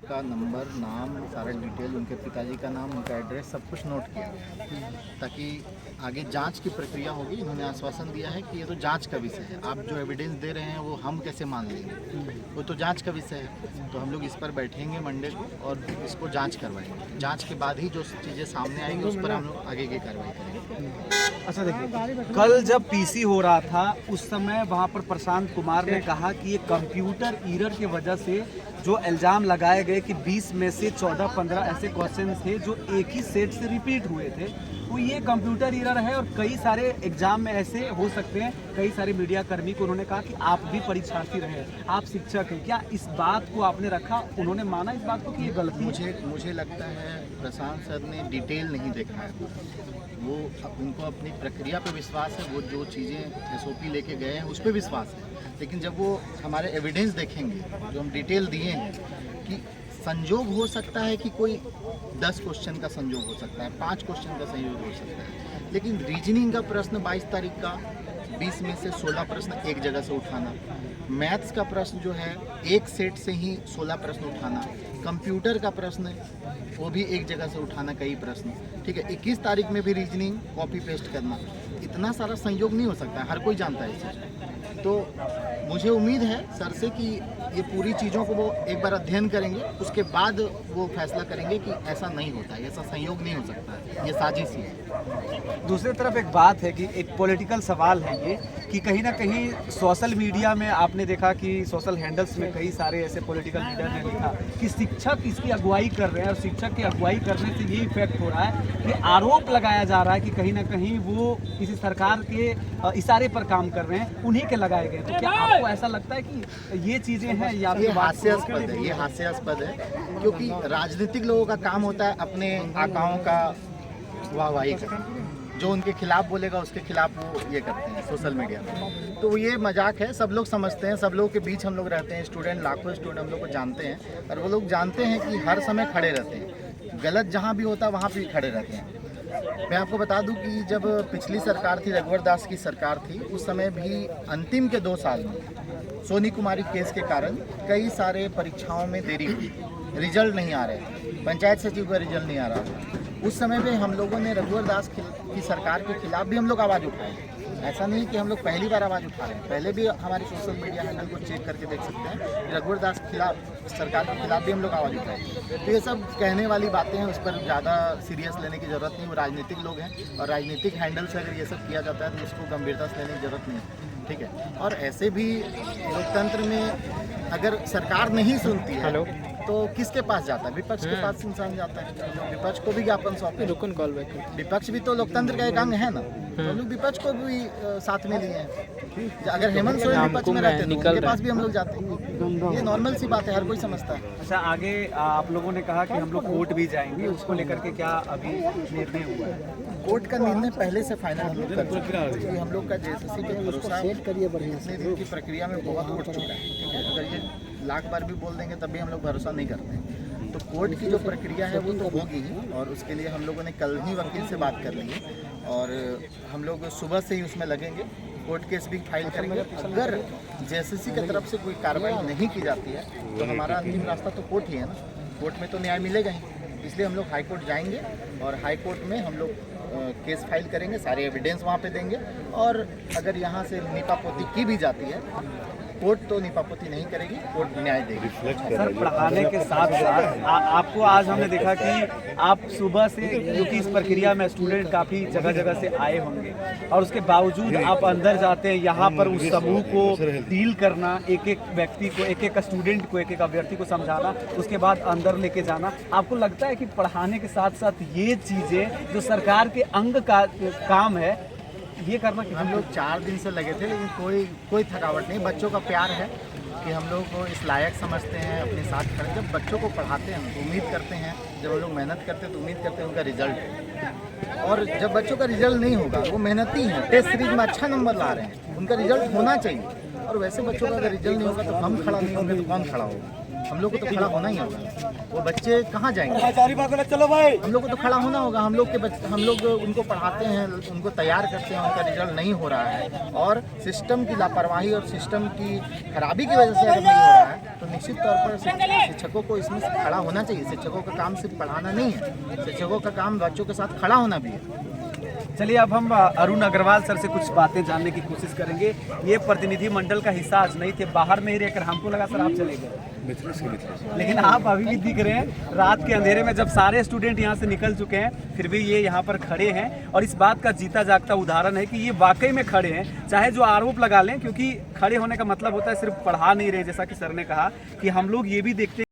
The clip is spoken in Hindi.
का नंबर, नाम, सारा डिटेल, उनके पिताजी का नाम, उनका एड्रेस, सब कुछ नोट किया ताकि आगे जांच की प्रक्रिया होगी। इन्होंने आश्वासन दिया है कि ये तो जांच का विषय है, आप जो एविडेंस दे रहे हैं वो हम कैसे मान लेंगे, वो तो जांच का विषय है। तो हम लोग इस पर बैठेंगे मंडे को और इसको जांच करवाएंगे। जांच के बाद ही जो चीज़ें सामने आएंगी उस पर हम लोग आगे की कार्रवाई करेंगे। अच्छा देखिए, कल जब पीसी हो रहा था उस समय वहाँ पर प्रशांत कुमार ने कहा कि ये कंप्यूटर एरर की वजह से जो इल्ज़ाम लगाए गए कि 20 में से 14-15 ऐसे क्वेश्चन थे जो एक ही सेट से रिपीट हुए थे, तो ये कंप्यूटर एरर है और कई सारे एग्जाम में ऐसे हो सकते हैं। कई सारे मीडिया कर्मी को उन्होंने कहा कि आप भी परीक्षार्थी रहे, आप शिक्षक हैं, क्या इस बात को आपने रखा? उन्होंने माना इस बात को कि ये गलती मुझे लगता है प्रशांत सर ने डिटेल नहीं देखा है। वो उनको अपनी प्रक्रिया पे विश्वास है, वो जो चीज़ें SOP लेके गए हैं उस पर विश्वास है, लेकिन जब वो हमारे एविडेंस देखेंगे जो हम डिटेल दिए हैं कि संजोग हो सकता है कि कोई 10 क्वेश्चन का संजोग हो सकता है, 5 क्वेश्चन का संयोग हो सकता है, लेकिन रीजनिंग का प्रश्न 22 तारीख का 20 में से 16 प्रश्न एक जगह से उठाना, मैथ्स का प्रश्न जो है एक सेट से ही 16 प्रश्न उठाना, कंप्यूटर का प्रश्न वो भी एक जगह से उठाना कई प्रश्न, ठीक है। 21 तारीख में भी रीजनिंग कॉपी पेस्ट करना, इतना सारा संयोग नहीं हो सकता है, हर कोई जानता है इस चीज़। तो मुझे उम्मीद है सर से कि ये पूरी चीज़ों को वो एक बार अध्ययन करेंगे, उसके बाद वो फैसला करेंगे कि ऐसा नहीं होता है, ऐसा संयोग नहीं हो सकता है, ये साजिश ही है। दूसरी तरफ एक बात है कि एक पॉलिटिकल सवाल है ये कि कहीं ना कहीं सोशल मीडिया में आपने देखा कि सोशल हैंडल्स में कई सारे ऐसे पॉलिटिकल लीडर ने लिखा कि शिक्षक इसकी अगुवाई कर रहे हैं और शिक्षक की अगुवाई करने से ये इफेक्ट हो रहा है कि आरोप लगाया जा रहा है कि कहीं ना कहीं वो किसी सरकार के इशारे पर काम कर रहे हैं, उन्हीं के लगाए गए। तो क्या आपको ऐसा लगता है कि ये चीज़ें हैं या ये हास्यास्पद है, ये हास्यास्पद है, क्योंकि राजनीतिक लोगों का काम होता है अपने आकाओं का वाहवाही करना, जो उनके खिलाफ बोलेगा उसके खिलाफ वो ये करते हैं सोशल मीडिया में। तो ये मजाक है, सब लोग समझते हैं, सब लोगों के बीच हम लोग रहते हैं, स्टूडेंट लाखों स्टूडेंट हम लोग को जानते हैं, और वो लोग जानते हैं कि हर समय खड़े रहते हैं, गलत जहाँ भी होता है वहाँ भी खड़े रहते हैं। मैं आपको बता दूं कि जब पिछली सरकार थी, रघुवर दास की सरकार थी, उस समय भी अंतिम के 2 साल में सोनी कुमारी केस के कारण कई सारे परीक्षाओं में देरी हुई, रिजल्ट नहीं आ रहे, पंचायत सचिव का रिजल्ट नहीं आ रहा था। उस समय में हम लोगों ने रघुवर दास की सरकार के खिलाफ भी हम लोग आवाज़ उठाई। ऐसा नहीं कि हम लोग पहली बार आवाज़ उठा रहे हैं, पहले भी हमारे सोशल मीडिया हैंडल को चेक करके देख सकते हैं, रघुवर दास सरकार के खिलाफ भी हम लोग आवाज़ उठाए। तो ये सब कहने वाली बातें हैं, उस पर ज़्यादा सीरियस लेने की ज़रूरत नहीं। वो राजनीतिक लोग हैं और राजनीतिक हैंडल से अगर ये सब किया जाता है तो इसको गंभीरता से लेने की ज़रूरत नहीं है, ठीक है। और ऐसे भी लोकतंत्र में अगर सरकार नहीं सुनती है तो किसके पास जाता है? विपक्ष के पास इंसान जाता है, विपक्ष को भी ज्ञापन सौंपे। विपक्ष भी तो लोकतोकतंत्र का एक अंग है ना, तो हम लोग विपक्ष को भी साथ में लिए हैं। अगर हेमंत सोरेन विपक्ष में रहते तो उनके पास भी हम लोग जाते हैं, ये नॉर्मल सी बात है, हर कोई समझता है। अच्छा, आगे आप लोगों ने कहा कि हम लोग कोर्ट भी जाएंगे, उसको लेकर के क्या अभी निर्णय हुआ है? कोर्ट का निर्णय पहले से फाइनल हम लोग कर चुके हैं, क्योंकि हम लोग का JSSC पे भरोसा इतने दिन की प्रक्रिया में बहुत उठ चुका है, ठीक है। अगर ये लाख बार भी बोल देंगे तब भी हम लोग भरोसा नहीं करते हैं। तो कोर्ट की जो प्रक्रिया है वो तो होगी ही, और उसके लिए हम लोगों ने कल ही वकील से बात कर ली है और हम लोग सुबह से ही उसमें लगेंगे, कोर्ट केस भी फाइल करेंगे। अगर JSSC की तरफ से कोई कार्रवाई नहीं की जाती है तो हमारा अंतिम रास्ता तो कोर्ट ही है ना, कोर्ट में तो न्याय मिलेगा ही। इसलिए हम लोग हाई कोर्ट जाएंगे और हाई कोर्ट में हम लोग केस फाइल करेंगे, सारे एविडेंस वहाँ पे देंगे, और अगर यहाँ से नीपापोती की भी जाती है, कोर्ट तो नीपापोती नहीं करेगी, कोर्ट न्याय देगी। सर, पढ़ाने के साथ साथ आपको आज हमने देखा कि आप सुबह से, क्योंकि इस प्रक्रिया में स्टूडेंट काफ़ी जगह जगह से आए होंगे और उसके बावजूद आप अंदर जाते हैं, यहाँ पर उस समूह को डील करना, एक एक व्यक्ति को, एक एक स्टूडेंट को, एक एक अभ्यर्थी को समझाना, उसके बाद अंदर लेके जाना। आपको लगता है कि पढ़ाने के साथ साथ ये चीज़ें जो सरकार के अंग का काम है, ये करना कि हम लोग 4 दिन से लगे थे, लेकिन कोई थकावट नहीं। बच्चों का प्यार है कि हम लोग को इस लायक समझते हैं, अपने साथ खड़े। जब बच्चों को पढ़ाते हैं तो उम्मीद करते हैं, जब हम लोग मेहनत करते हैं तो उम्मीद करते हैं उनका रिजल्ट, और जब बच्चों का रिजल्ट नहीं होगा, वो मेहनती हैं, टेस्ट सीरीज में अच्छा नंबर ला रहे हैं, उनका रिजल्ट होना चाहिए, और वैसे बच्चों का अगर रिजल्ट नहीं होगा तो हम खड़ा नहीं होंगे तो कौन खड़ा होगा। हम लोग को तो खड़ा होना ही होगा। वो बच्चे कहाँ जाएंगे? चलो भाई, हम लोग को तो खड़ा होना होगा। हम लोग उनको पढ़ाते हैं, उनको तैयार करते हैं, उनका रिजल्ट नहीं हो रहा है और सिस्टम की लापरवाही और सिस्टम की खराबी की वजह से अगर नहीं हो रहा है तो निश्चित तौर पर शिक्षकों को इसमें खड़ा होना चाहिए। शिक्षकों का काम सिर्फ पढ़ाना नहीं है, शिक्षकों का काम बच्चों के साथ खड़ा होना भी है। चलिए अब हम अरुण अग्रवाल सर से कुछ बातें जानने की कोशिश करेंगे। ये प्रतिनिधि मंडल का हिस्सा आज नहीं थे, बाहर में ही रहकर हमको लगा सर आप चले गए, लेकिन आप अभी भी दिख रहे हैं। रात के अंधेरे में जब सारे स्टूडेंट यहाँ से निकल चुके हैं फिर भी ये यहाँ पर खड़े हैं और इस बात का जीता जागता उदाहरण है कि ये वाकई में खड़े हैं, चाहे जो आरोप लगा लें, क्योंकि खड़े होने का मतलब होता है सिर्फ पढ़ा नहीं रहे, जैसा कि सर ने कहा कि हम लोग ये भी देखते हैं